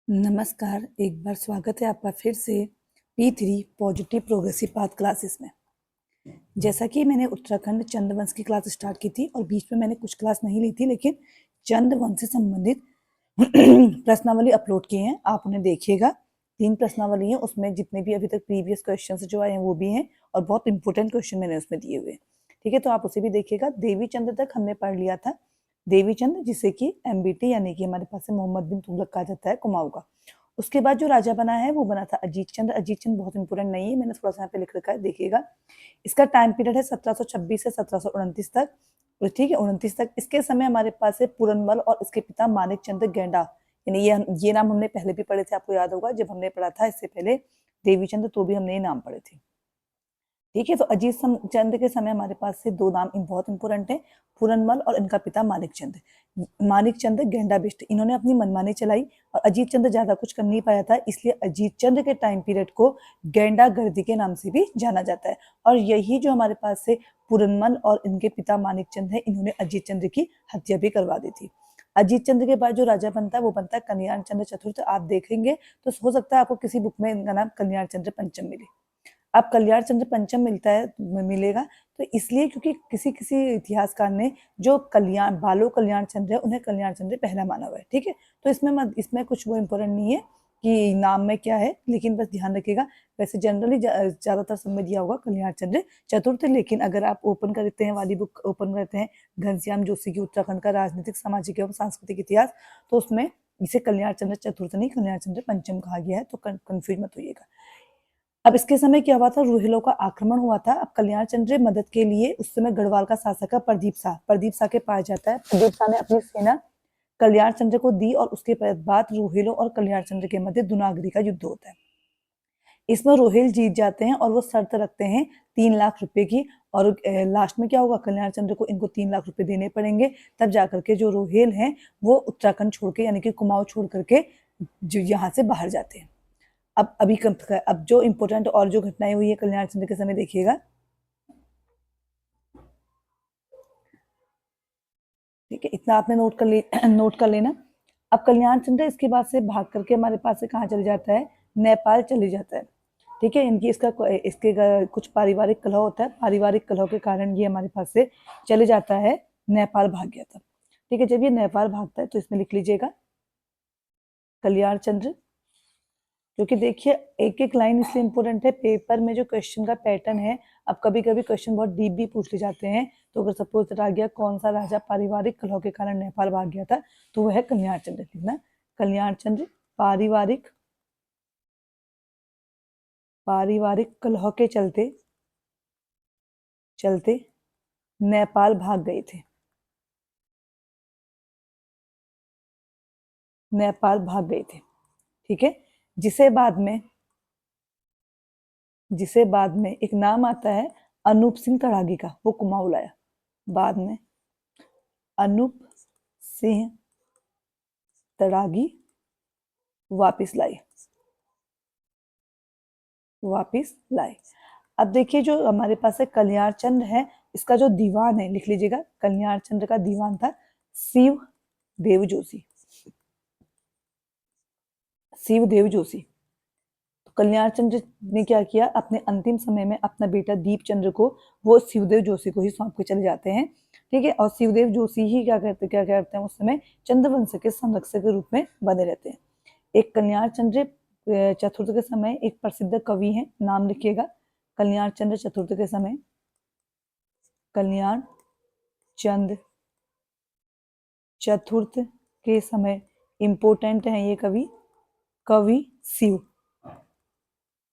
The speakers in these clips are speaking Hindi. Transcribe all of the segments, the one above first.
नमस्कार, एक बार स्वागत है आपका फिर से P3 positive progressive path classes में। जैसा कि मैंने उत्तराखंड चंद्रवंश की क्लास स्टार्ट की थी और बीच में मैंने कुछ क्लास नहीं ली थी, लेकिन चंद्रवंश से संबंधित प्रश्नावली अपलोड किए हैं, आप उन्हें देखिएगा। 3 प्रश्नावली हैं, उसमें जितने भी अभी तक प्रीवियस क्वेश्चन जो आए हैं वो भी हैं और बहुत इंपॉर्टेंट क्वेश्चन मैंने उसमें दिए हुए हैं। ठीक है, तो आप उसे भी देखिएगा। देवी चंद्र तक हमने पढ़ लिया था। देवी चंद्र जिसे कि MBT यानी कि हमारे पास से मोहम्मद बिन तुगलक कहा जाता है, कुमाऊं का। उसके बाद जो राजा बना है वो बना था अजीत चंद्र। अजीत चंद्र बहुत इंपॉर्टेंट नहीं है, मैंने थोड़ा सा यहाँ पे लिख रखा है, देखिएगा। इसका टाइम पीरियड है 1726 से 1729 तक। ठीक है, 29 तक। इसके समय हमारे पास है पूरनमल और इसके पिता मानिक चंद्र गेंडा। यानी ये नाम हमने पहले भी पढ़े थे, आपको याद होगा जब हमने पढ़ा था इससे पहले देवी चंद्र, तो भी हमने ये नाम पढ़े थे। ठीक है, तो अजीत चंद्र के समय हमारे पास से 2 नाम बहुत इंपॉर्टेंट है, पूरनमल और इनका पिता मानिक चंद्र। मानिक चंद्र गेंडा बिष्ट, इन्होंने अपनी मनमानी चलाई और अजीत चंद्र ज्यादा कुछ कर नहीं पाया था, इसलिए अजीत चंद्र के टाइम पीरियड को गेंडा गर्दी के नाम से भी जाना जाता है। और यही जो हमारे पास से पूरनमल और इनके पिता मानिक चंद्र है, इन्होंने अजीत चंद्र की हत्या भी करवा दी थी। अजीत चंद्र के बाद जो राजा बनता है वो बनता है कल्याण चंद्र चतुर्थ। आप देखेंगे तो हो सकता है आपको किसी बुक में इनका नाम कल्याण चंद्र पंचम मिले। अब कल्याण चंद्र पंचम मिलेगा तो इसलिए क्योंकि किसी किसी इतिहासकार ने जो कल्याण बालो कल्याण चंद्र है उन्हें कल्याण चंद्र पहला माना हुआ है। ठीक है, तो इसमें कुछ वो इम्पोर्टेंट नहीं है कि नाम में क्या है, लेकिन बस ध्यान रखिएगा। वैसे जनरली ज्यादातर समय दिया होगा कल्याण चंद्र चतुर्थ, लेकिन अगर आप ओपन करते हैं वाली बुक ओपन करते हैं घनश्याम जोशी की उत्तराखंड का राजनीतिक सामाजिक एवं सांस्कृतिक इतिहास, तो उसमें इसे कल्याण चंद्र चतुर्थ नहीं कल्याण चंद्र पंचम कहा गया है, तो कंफ्यूज मत होइएगा। अब इसके समय क्या हुआ था, रोहिलों का आक्रमण हुआ था। अब कल्याण चंद्र मदद के लिए उस समय गढ़वाल का शासक है प्रदीप शाह के पास जाता है। प्रदीप शाह ने अपनी सेना कल्याण चंद्र को दी और उसके बाद रोहिलों और कल्याण चंद्र के मध्य दुनागरी का युद्ध होता है। इसमें रोहिल जीत जाते हैं और वो शर्त रखते हैं 3 लाख रुपए की, और लास्ट में क्या होगा, कल्याण चंद्र को इनको 3 लाख रुपए देने पड़ेंगे, तब जाकर के जो रोहिल हैं वो उत्तराखंड छोड़ के यानी कि कुमाऊं छोड़ करके जो यहाँ से बाहर जाते हैं। अब जो इम्पोर्टेंट और जो घटनाएं हुई है कल्याण चंद्र के समय, देखिएगा। ठीक है, इतना आपने नोट कर लेना। अब कल्याण चंद्र इसके बाद से भाग करके हमारे पास से कहाँ चले जाता है, नेपाल चले जाता है। ठीक है, इनकी इसके कुछ पारिवारिक कलह होता है, पारिवारिक कलह के कारण ये हमारे पास से चले जाता है, नेपाल भाग गया था। ठीक है, जब ये नेपाल भागता है तो इसमें लिख लीजिएगा कल्याण चंद्र, क्योंकि देखिए एक एक लाइन इसलिए इंपॉर्टेंट है, पेपर में जो क्वेश्चन का पैटर्न है, अब कभी कभी क्वेश्चन बहुत डीप भी पूछ ले जाते हैं। तो अगर सपोज आ गया कौन सा राजा पारिवारिक कलह के कारण नेपाल भाग गया था, तो वह है कल्याण चंद्र। लिखना कल्याण चंद्र पारिवारिक कलह के चलते नेपाल भाग गए थे। नेपाल भाग गए थे। ठीक है, जिसे बाद में एक नाम आता है अनूप सिंह तड़ागी का, वो कुमाऊं लाया। बाद में अनूप सिंह तड़ागी वापिस लाए। अब देखिए जो हमारे पास है कल्याण चंद्र है, इसका जो दीवान है लिख लीजिएगा, कल्याण चंद्र का दीवान था शिव देव जोशी। तो कल्याण चंद्र ने क्या किया, अपने अंतिम समय में अपना बेटा दीप चंद्र को वो शिवदेव जोशी को ही सौंप के चले जाते हैं। ठीक है, और शिवदेव जोशी ही क्या करते हैं उस समय चंद्रवंश के संरक्षक के रूप में बने रहते हैं। एक कल्याण चंद्र चतुर्थ के समय एक प्रसिद्ध कवि है, नाम लिखिएगा। कल्याण चंद्र चतुर्थ के समय, कल्याण चंद्र चतुर्थ के समय इंपोर्टेंट है ये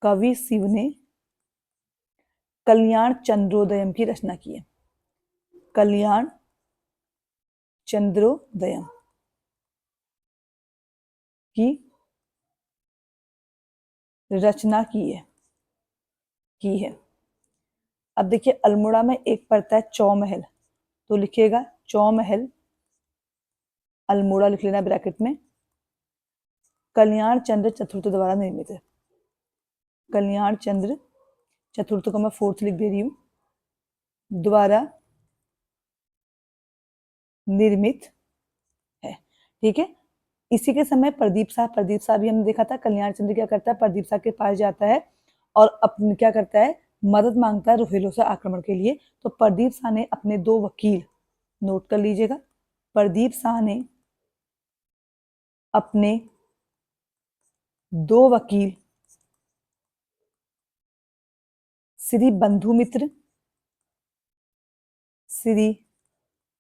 कवि शिव ने कल्याण चंद्रोदयम की रचना की है। कल्याण चंद्रोदयम की रचना की है। अब देखिए अल्मोड़ा में एक पड़ता है चौमहल, तो लिखिएगा चौमहल अल्मोड़ा लिख लेना ब्रैकेट में, कल्याण चंद्र चतुर्थ द्वारा निर्मित है। कल्याण चंद्र चतुर्थ को मैं 4th लिख दे रही हूं, द्वारा निर्मित है। ठीक है, इसी के समय प्रदीप शाह भी हमने देखा था, कल्याण चंद्र क्या करता है, प्रदीप शाह के पास जाता है और अपने क्या करता है, मदद मांगता है रोहिलों से आक्रमण के लिए। तो प्रदीप शाह ने अपने 2 वकील, नोट कर लीजिएगा, प्रदीप शाह ने अपने 2 वकील श्री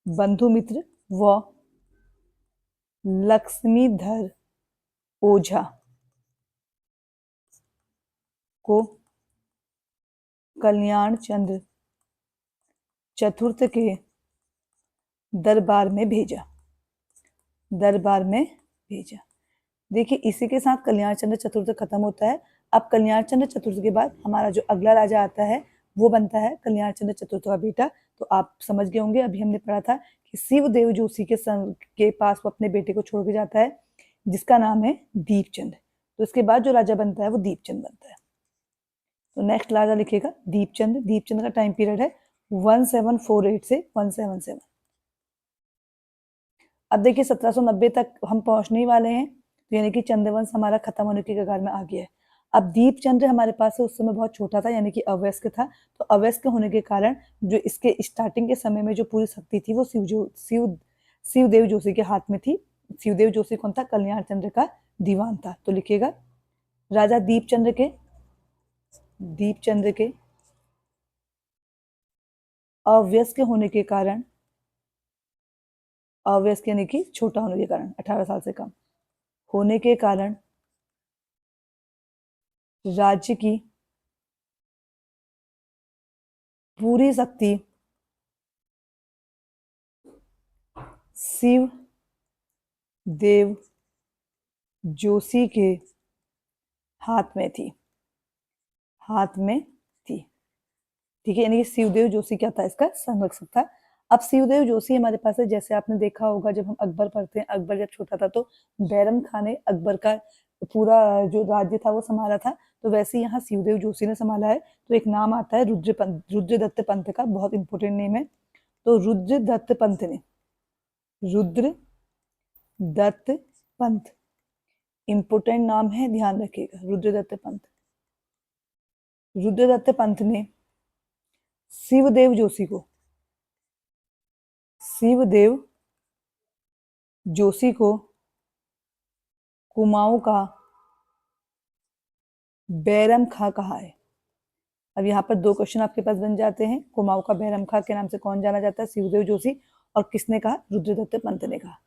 बंधुमित्र व लक्ष्मीधर ओझा को कल्याण चंद्र चतुर्थ के दरबार में भेजा। देखिए इसी के साथ कल्याण चंद्र चतुर्थ खत्म होता है। अब कल्याण चंद्र चतुर्थ के बाद हमारा जो अगला राजा आता है वो बनता है कल्याण चंद्र चतुर्थ का बेटा। तो आप समझ गए होंगे, अभी हमने पढ़ा था कि शिवदेव जोशी के पास वो अपने बेटे को छोड़ के जाता है जिसका नाम है दीपचंद। तो इसके बाद जो राजा बनता है वो दीपचंद बनता है। तो नेक्स्ट राजा लिखेगा दीपचंद का टाइम पीरियड है 1748 से 177। अब देखिए 1790 तक हम पहुंचने ही वाले हैं, तो यानी कि चंद्रवंश हमारा खत्म होने के कगार में आ गया है। अब दीपचंद्र हमारे पास उस समय बहुत छोटा था, यानी कि अवयस्क था। तो अवयस्क होने के कारण जो इसके स्टार्टिंग के समय में जो पूरी शक्ति थी वो शिवदेव जोशी के हाथ में थी। शिवदेव जोशी कौन था, कल्याण चंद्र का दीवान था। तो लिखिएगा राजा दीपचंद्र के अवयस्क होने के कारण, अवयस्क यानी कि छोटा होने के कारण, 18 साल से कम होने के कारण राज्य की पूरी शक्ति शिव देव जोशी के हाथ में थी। ठीक है, यानी कि शिवदेव जोशी क्या था, इसका संरक्षक था। अब शिवदेव जोशी हमारे पास है, जैसे आपने देखा होगा जब हम अकबर पढ़ते हैं, अकबर जब छोटा था तो बैरम खान ने अकबर का पूरा जो राज्य था वो संभाला था। तो वैसे यहाँ शिवदेव जोशी ने संभाला है। तो एक नाम आता है रुद्रदत्त पंत का, बहुत इंपॉर्टेंट नेम है। तो रुद्रदत्त पंत इंपोर्टेंट नाम है, ध्यान रखिएगा। रुद्रदत्त पंत ने शिवदेव जोशी को कुमाऊं का बैरम खां कहा है। अब यहाँ पर 2 क्वेश्चन आपके पास बन जाते हैं। कुमाऊं का बैरम खां के नाम से कौन जाना जाता है, शिवदेव जोशी। और किसने कहा, रुद्रदत्त पंत ने कहा।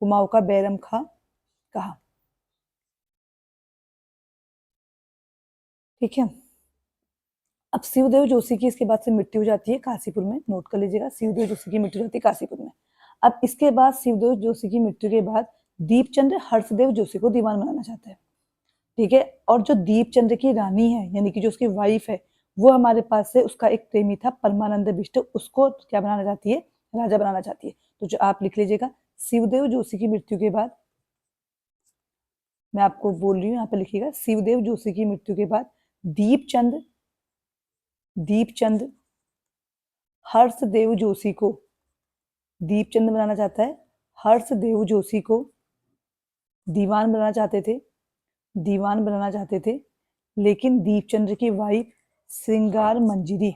कुमाऊं का बैरम खां कहा, ठीक है। अब शिवदेव जोशी की इसके बाद से मृत्यु हो जाती है काशीपुर में, नोट कर लीजिएगा, शिवदेव जोशी की मृत्यु होती है काशीपुर में। अब इसके बाद शिवदेव जोशी की मृत्यु के बाद दीपचंद्र हर्षदेव जोशी को दीवान बनाना चाहता है, ठीक है। और जो दीपचंद्र की रानी है, यानी कि जो उसकी वाइफ है, वो हमारे पास से उसका एक प्रेमी था परमानंद बिष्ट, उसको क्या बनाना चाहती है, राजा बनाना चाहती है। तो जो आप लिख लीजिएगा, शिवदेव जोशी की मृत्यु के बाद, मैं आपको बोल रही हूँ यहाँ पे लिखिएगा, शिवदेव जोशी की मृत्यु के बाद दीपचंद हर्षदेव जोशी को, दीपचंद बनाना चाहता है, हर्षदेव जोशी को दीवान बनाना चाहते थे। लेकिन दीपचंद्र की वाइफ श्रृंगार मंजरी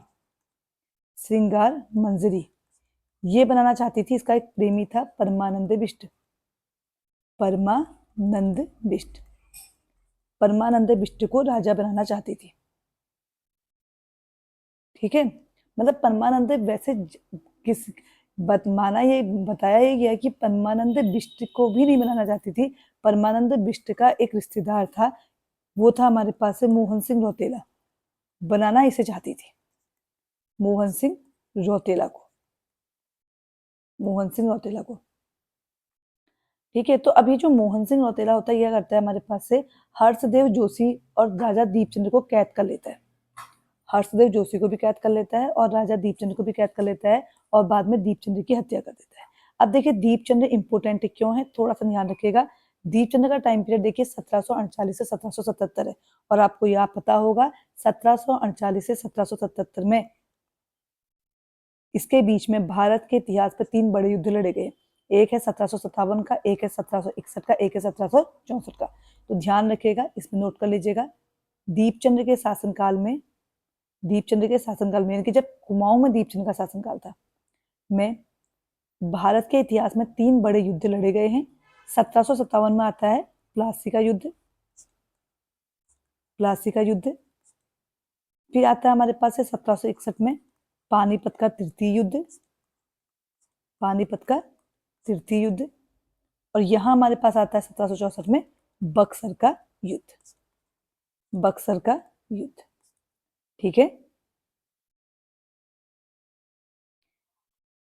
ये बनाना चाहती थी। इसका एक प्रेमी था परमानंद बिष्ट को राजा बनाना चाहती थी, ठीक है। मतलब परमानंद वैसे बताया ये गया कि परमानंद बिष्ट को भी नहीं बनाना चाहती थी। परमानंद बिष्ट का एक रिश्तेदार था, वो था हमारे पास से मोहन सिंह रौतेला, बनाना इसे चाहती थी, मोहन सिंह रौतेला को, ठीक है। तो अभी जो मोहन सिंह रौतेला होता है, यह करता है हमारे पास से हर्षदेव जोशी और राजा दीपचंद्र को कैद कर लेता है। हर्षदेव जोशी को भी कैद कर लेता है और राजा दीपचंद्र को भी कैद कर लेता है, और बाद में दीपचंद्र की हत्या कर देता है। अब देखिए दीपचंद्र इंपोर्टेंट क्यों है, थोड़ा सा ध्यान रखिएगा। दीपचंद्र का टाइम पीरियड देखिए 1748 से 1777 है, और आपको यह पता होगा 1748 से 1777 में इसके बीच में भारत के इतिहास पर 3 बड़े युद्ध लड़े गए। एक है 1757 का, एक है 1761 का, एक है 1764 का। तो ध्यान रखिएगा, इसमें नोट कर लीजिएगा। दीपचंद्र के शासनकाल में, यानी कि जब कुमाऊं में दीपचंद्र का शासनकाल था, में भारत के इतिहास में 3 बड़े युद्ध लड़े गए हैं। 1757 में आता है प्लासी का युद्ध, फिर आता है हमारे पास है 1761 में पानीपत का तृतीय युद्ध, और यहां हमारे पास आता है 1764 में बक्सर का युद्ध। ठीक है।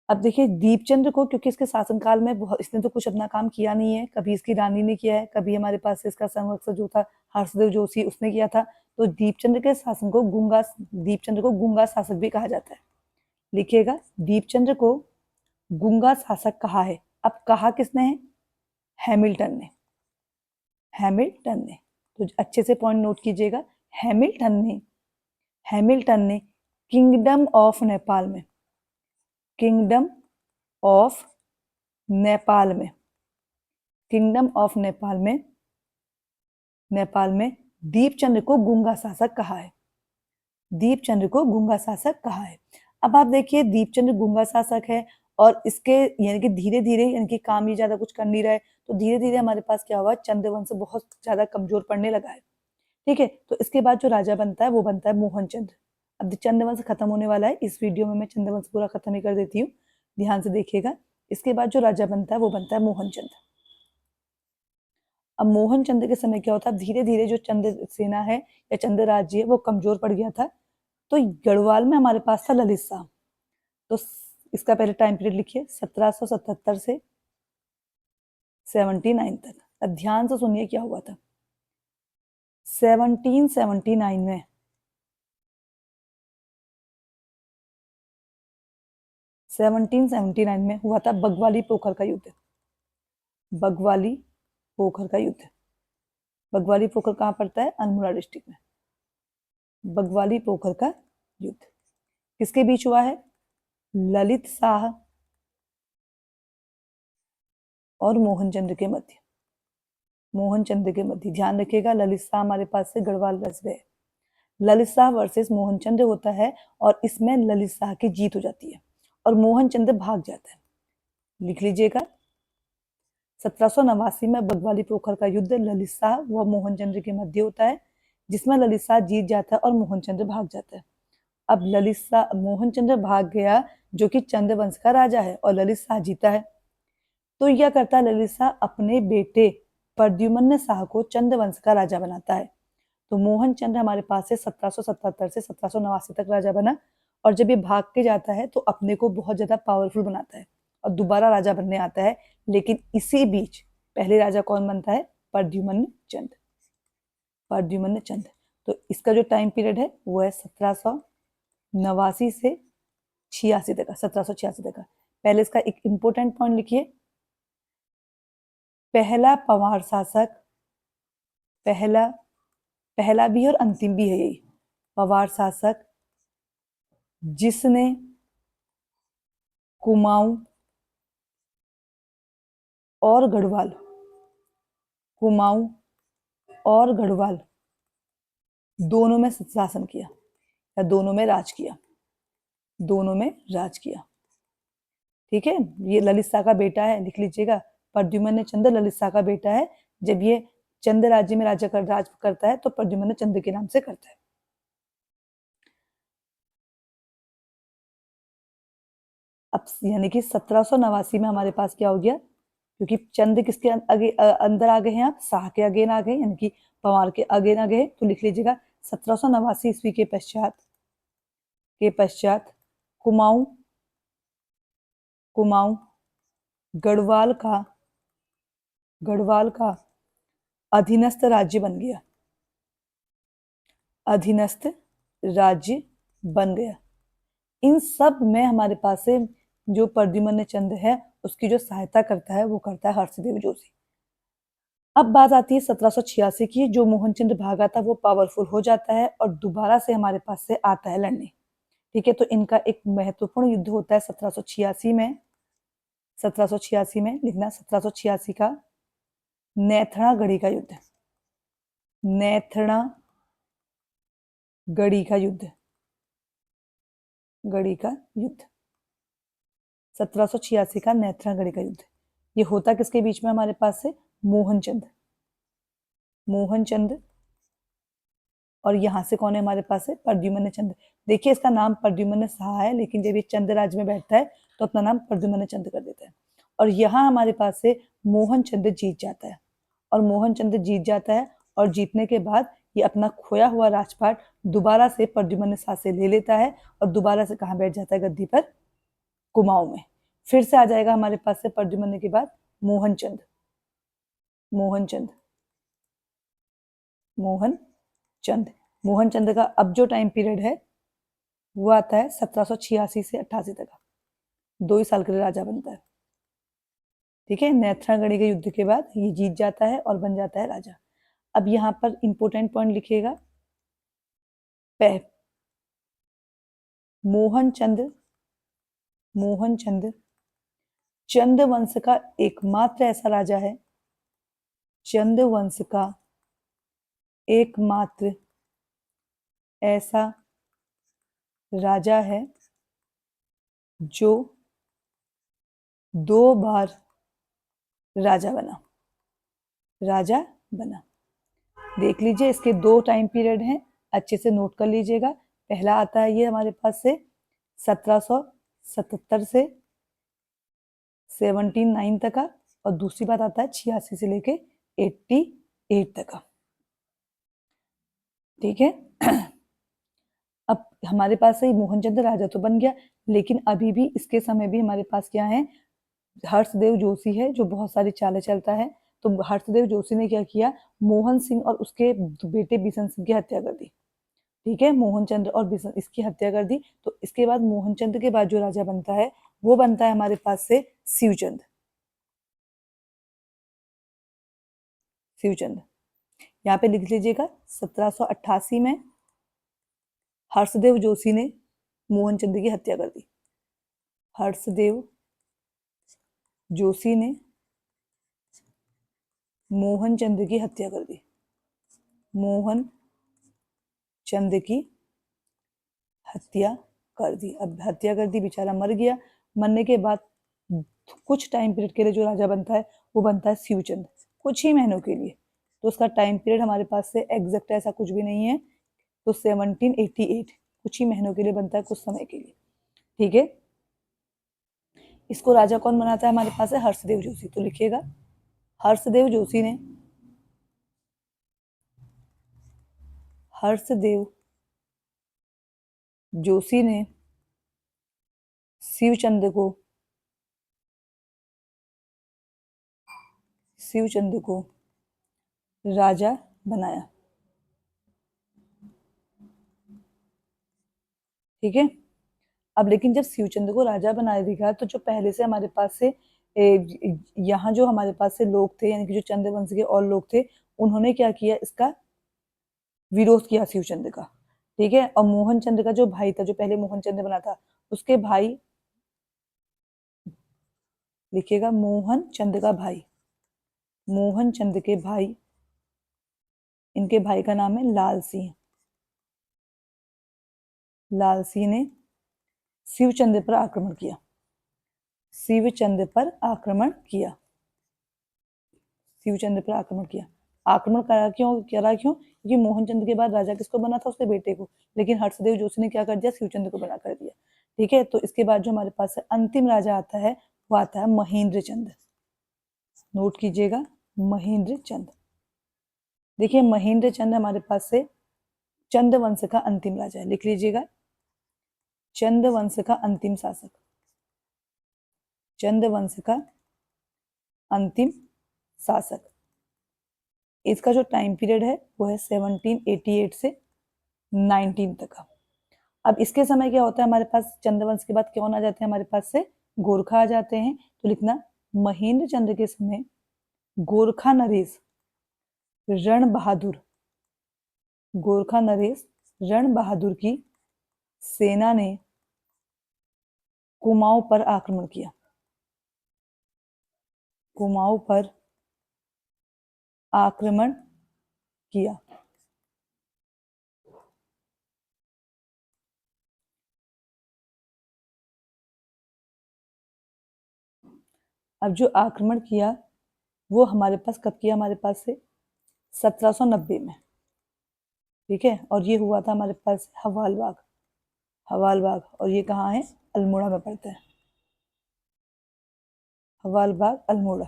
अब देखिए दीपचंद्र को, क्योंकि इसके शासनकाल में इसने तो कुछ अपना काम किया नहीं है, कभी इसकी रानी ने किया है, कभी हमारे पास इसका संरक्षक जो था हर्षदेव जोशी उसने किया था। तो दीपचंद्र के शासन को गूंगा शासक भी कहा जाता है। लिखिएगा, दीपचंद्र को गूंगा शासक कहा है। अब कहा किसने है? हैमिल्टन ने। तो अच्छे से पॉइंट नोट कीजिएगा। हैमिल्टन ने किंगडम ऑफ नेपाल में दीपचंद्र को गूंगा शासक कहा है। अब आप देखिए दीपचंद्र गूंगा शासक है, और इसके यानी कि धीरे धीरे, यानी कि काम ही ज्यादा कुछ कर नहीं रहा है, तो धीरे धीरे हमारे पास क्या हुआ, चंद्रवंश बहुत ज्यादा कमजोर पड़ने लगा है। ठीक है। तो इसके बाद जो राजा बनता है वो बनता है मोहनचंद्र। अब चंद्रवंश खत्म होने वाला है, इस वीडियो में मैं चंद्रवंश पूरा खत्म ही कर देती हूँ, ध्यान से देखिएगा। इसके बाद जो राजा बनता है वो बनता है मोहनचंद्र। अब मोहनचंद्र के समय क्या होता है, धीरे धीरे जो चंद्र सेना है या चंद्र राज्य है वो कमजोर पड़ गया था। तो गढ़वाल में हमारे पास था ललित शाह। तो इसका पहले टाइम पीरियड लिखिए, 1777 से 79 तक। अब ध्यान से सुनिए क्या हुआ था। 1779 में 1779 में हुआ था बगवाली पोखर का युद्ध। बगवाली पोखर कहाँ पड़ता है? अल्मोड़ा डिस्ट्रिक्ट में। बगवाली पोखर का युद्ध किसके बीच हुआ है? ललित शाह और मोहनचंद्र के मध्य। ध्यान रखिएगा, ललित शाह हमारे पास से गढ़वाल बस गए। ललित शाह वर्सेस मोहनचंद्र होता है, और इसमें ललित शाह की जीत हो जाती है और मोहनचंद्र भाग जाता है। लिख लीजिएगा, 1789 में बगवाली पोखर का युद्ध ललित शाह व मोहनचंद्र के मध्य होता है, जिसमें ललित शाह जीत जाता है और मोहनचंद्र भाग जाता है। अब मोहनचंद्र भाग गया, जो कि चंद्रवंश का राजा है, और ललित शाह जीता है। तो यह करता है, ललित शाह अपने बेटे प्रद्युम्न शाह को चंद्रवंश का राजा बनाता है। तो मोहनचंद्र हमारे पास से 1777 से 1789 तक राजा बना, और जब ये भाग के जाता है तो अपने को बहुत ज्यादा पावरफुल बनाता है और दोबारा राजा बनने आता है। लेकिन इसी बीच पहले राजा कौन बनता है? प्रद्युम्न चंद। तो इसका जो टाइम पीरियड है वो है 1789 से 86 तक, 1786 तक। पहले इसका एक इंपॉर्टेंट पॉइंट लिखिए, पहला पंवार शासक, पहला भी और अंतिम भी है यही, पंवार शासक जिसने कुमाऊं और गढ़वाल दोनों में शासन किया या दोनों में राज किया। ठीक है। ये ललित शाह का बेटा है, लिख लीजिएगा, प्रद्युम्न चंद्र ललित शाह का बेटा है। जब ये चंद्र राज्य में राज करता है तो प्रद्युम्न चंद्र के नाम से करता है। अब यानी कि 1789 में हमारे पास क्या हो गया, क्योंकि चंद्र किसके आगे अंदर आ गए हैं, आप शाह के अगेन आ गए, यानी कि पंवार के अगेन आ गए। तो लिख लीजिएगा 1789 ईस्वी के पश्चात कुमाऊं गढ़वाल का अधीनस्थ राज्य बन गया। इन सब में हमारे पास से जो प्रद्युम्न चंद्र है उसकी जो सहायता करता है वो करता है हर्षदेव जोशी। अब बात आती है 1786 की। जो मोहनचंद्र भागा था वो पावरफुल हो जाता है और दोबारा से हमारे पास से आता है लड़ने। ठीक है। तो इनका एक महत्वपूर्ण युद्ध होता है 1786 में, 1786 में लिखना 1786 का नैथणागढ़ी का युद्ध, नैथणागढ़ी का युद्ध, गढ़ी का युद्ध, 1786 का नैथणागढ़ी का युद्ध। ये होता किसके बीच में हमारे पास से? मोहनचंद, मोहनचंद और यहाँ से कौन है हमारे पास है? प्रद्युम्न चंद। देखिए इसका नाम प्रद्युम्न शाह है, लेकिन जब ये चंद राज्य में बैठता है तो अपना नाम प्रद्युम्न चंद कर देता है। और यहाँ हमारे पास से मोहनचंद जीत जाता है, और मोहनचंद जीत जाता है और जीतने के बाद ये अपना खोया हुआ राजपाट दोबारा से प्रद्युम्न शाह से ले लेता है और दोबारा से कहाँ बैठ जाता है? गद्दी पर, कुमाऊं में। फिर से आ जाएगा हमारे पास से प्रद्युम्न के बाद मोहनचंद, मोहनचंद, मोहनचंद। मोहनचंद का अब जो टाइम पीरियड है वो आता है 1786 से 88 तक का, 2 ही साल के लिए राजा बनता है। ठीक है, नैथणागढ़ी के युद्ध के बाद ये जीत जाता है और बन जाता है राजा। अब यहाँ पर इंपोर्टेंट पॉइंट लिखिएगा, मोहनचंद, मोहनचंद चंद वंश का एकमात्र ऐसा राजा है, चंद वंश का एकमात्र ऐसा राजा है जो 2 बार राजा बना, राजा बना। देख लीजिए इसके 2 टाइम पीरियड हैं, अच्छे से नोट कर लीजिएगा। पहला आता है ये हमारे पास से 1777 से 79 तक का, और दूसरी बात आता है 86 से लेके 88 तक का। ठीक है, अब हमारे पास से मोहनचंद राजा तो बन गया, लेकिन अभी भी इसके समय भी हमारे पास क्या है? हर्षदेव जोशी है जो बहुत सारी चालें चलता है। तो हर्षदेव जोशी ने क्या किया? मोहन सिंह और उसके बेटे बिशन सिंह की हत्या कर दी। ठीक है, मोहनचंद्र और बिशन इसकी हत्या कर दी। तो इसके बाद मोहनचंद्र के बाद जो राजा बनता है वो बनता है हमारे पास से शिवचंद, शिवचंद। यहाँ पे लिख लीजिएगा 1788 में हर्षदेव जोशी ने मोहनचंद की हत्या कर दी, हर्षदेव जोशी ने मोहनचंद की हत्या कर दी, मोहनचंद की हत्या कर दी। अब हत्या कर दी, बेचारा मर गया। मरने के बाद कुछ टाइम पीरियड के लिए जो राजा बनता है वो बनता है शिवचंद, कुछ ही महीनों के लिए। तो उसका टाइम पीरियड हमारे पास से एग्जैक्ट ऐसा कुछ भी नहीं है, तो 1788 कुछ ही महीनों के लिए बनता है, कुछ समय के लिए। ठीक है, इसको राजा कौन बनाता है हमारे पास है? हर्षदेव जोशी। तो लिखिएगा हर्षदेव जोशी ने, हर्षदेव जोशी ने शिवचंद को, शिवचंद को राजा बनाया। ठीक है, अब लेकिन जब शिवचंद को राजा बना देगा तो जो पहले से हमारे पास से यहाँ जो हमारे पास से लोग थे, यानी कि जो चंद्रवंश के और लोग थे, उन्होंने क्या किया? इसका विरोध किया शिवचंद का। ठीक है, और मोहनचंद का जो भाई था, जो पहले मोहनचंद बना था, उसके भाई, लिखिएगा मोहनचंद का भाई, मोहनचंद के भाई, इनके भाई का नाम है लाल सिंह। लाल सिंह ने शिवचंद पर आक्रमण किया, शिवचंद पर आक्रमण किया, शिवचंद पर आक्रमण किया। आक्रमण करा क्यों? क्योंकि मोहनचंद के बाद राजा किसको बना था? उसके बेटे को। लेकिन हर्षदेव जोशी ने क्या कर दिया? शिवचंद को बना कर दिया। ठीक है, तो इसके बाद जो हमारे पास अंतिम राजा आता है वो आता है महेंद्र चंद। नोट कीजिएगा, महेंद्र चंद। देखिए महेंद्र चंद हमारे पास से चंद वंश का अंतिम राजा है, लिख लीजिएगा चंद वंश का अंतिम शासक, चंद वंश का अंतिम शासक। इसका जो टाइम पीरियड है वो है 1788 से 19 तक का। अब इसके समय क्या होता है हमारे पास? चंद्रवंश के बाद कौन आ जाते हैं हमारे पास से? गोरखा आ जाते हैं। तो लिखना महेंद्र चंद्र के समय गोरखा नरेश रण बहादुर, गोरखा नरेश रण बहादुर की सेना ने कुमाऊं पर आक्रमण किया, कुमाऊं पर आक्रमण किया। अब जो आक्रमण किया वो हमारे पास कब किया, हमारे पास से 1790 में, ठीक है। और ये हुआ था हमारे पास हवालबाग, हवालबाग, और ये कहाँ है, अल्मोड़ा में पड़ता है, हवालबाग अल्मोड़ा।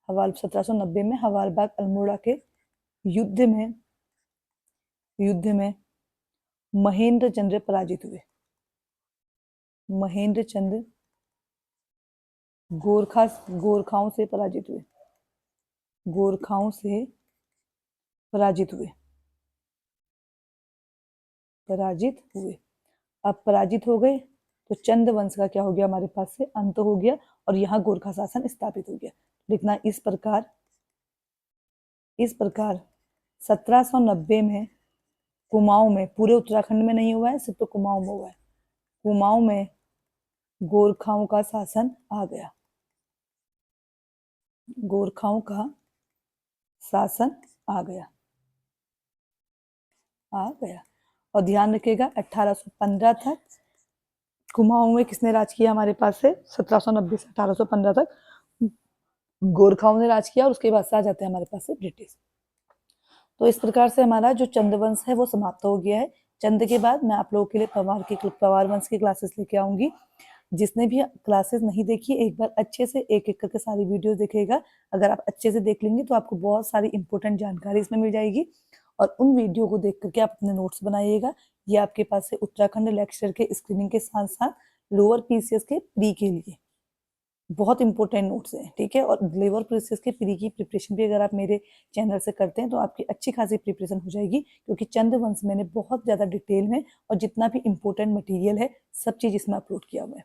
1790 में हवालबाग अल्मोड़ा के युद्ध में महेंद्र चंद्र पराजित हुए। महेंद्र चंद्र गोरखाओं से पराजित हुए, गोरखाओं से पराजित हुए, पराजित हुए। अब पराजित हो गए तो चंद वंश का क्या हो गया, हमारे पास से अंत हो गया और यहाँ गोरखा शासन स्थापित हो गया। लिखना इस प्रकार 1790 में कुमाऊं में, पूरे उत्तराखंड में नहीं हुआ है, सिर्फ तो कुमाऊं में हुआ है, कुमाऊं में गोरखाओं का शासन आ गया, गोरखाओं का शासन आ गया, आ गया। और ध्यान रखिएगा 1815 तक कुमाऊं में किसने राज किया, हमारे पास से 1790 से 1815 तक गोरखाओं ने राज किया, और उसके बाद से आ जाते हैं हमारे पास से ब्रिटिश। तो इस प्रकार से हमारा जो चंद्रवंश है वो समाप्त हो गया है। चंद के बाद मैं आप लोगों के लिए पवार वंश की क्लासेस लेके आऊंगी। जिसने भी क्लासेस नहीं देखी, एक बार अच्छे से एक एक करके सारी वीडियोस देखेगा। अगर आप अच्छे से देख लेंगे तो आपको बहुत सारी इंपॉर्टेंट जानकारी इसमें मिल जाएगी, और उन वीडियो को देख करके आप अपने नोट्स बनाइएगा। ये आपके पास से उत्तराखंड लेक्चर के स्क्रीनिंग के साथ साथ लोअर पीसीएस के प्री के लिए बहुत इंपॉर्टेंट नोट्स हैं, ठीक है। और लोअर पीसीएस के प्री की प्रिपरेशन भी अगर आप मेरे चैनल से करते हैं तो आपकी अच्छी खासी प्रिपरेशन हो जाएगी, क्योंकि चंद्रवंश मैंने बहुत ज़्यादा डिटेल में और जितना भी इंपॉर्टेंट मटेरियल है सब चीज़ इसमें अपलोड किया हुआ है।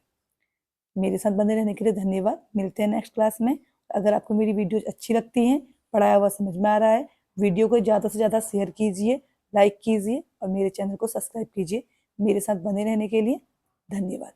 मेरे साथ बने रहने के लिए धन्यवाद। मिलते हैं नेक्स्ट क्लास में। अगर आपको मेरी वीडियोज अच्छी लगती हैं, पढ़ाया हुआ समझ में आ रहा है, वीडियो को ज़्यादा से ज़्यादा शेयर कीजिए, लाइक कीजिए और मेरे चैनल को सब्सक्राइब कीजिए। मेरे साथ बने रहने के लिए धन्यवाद।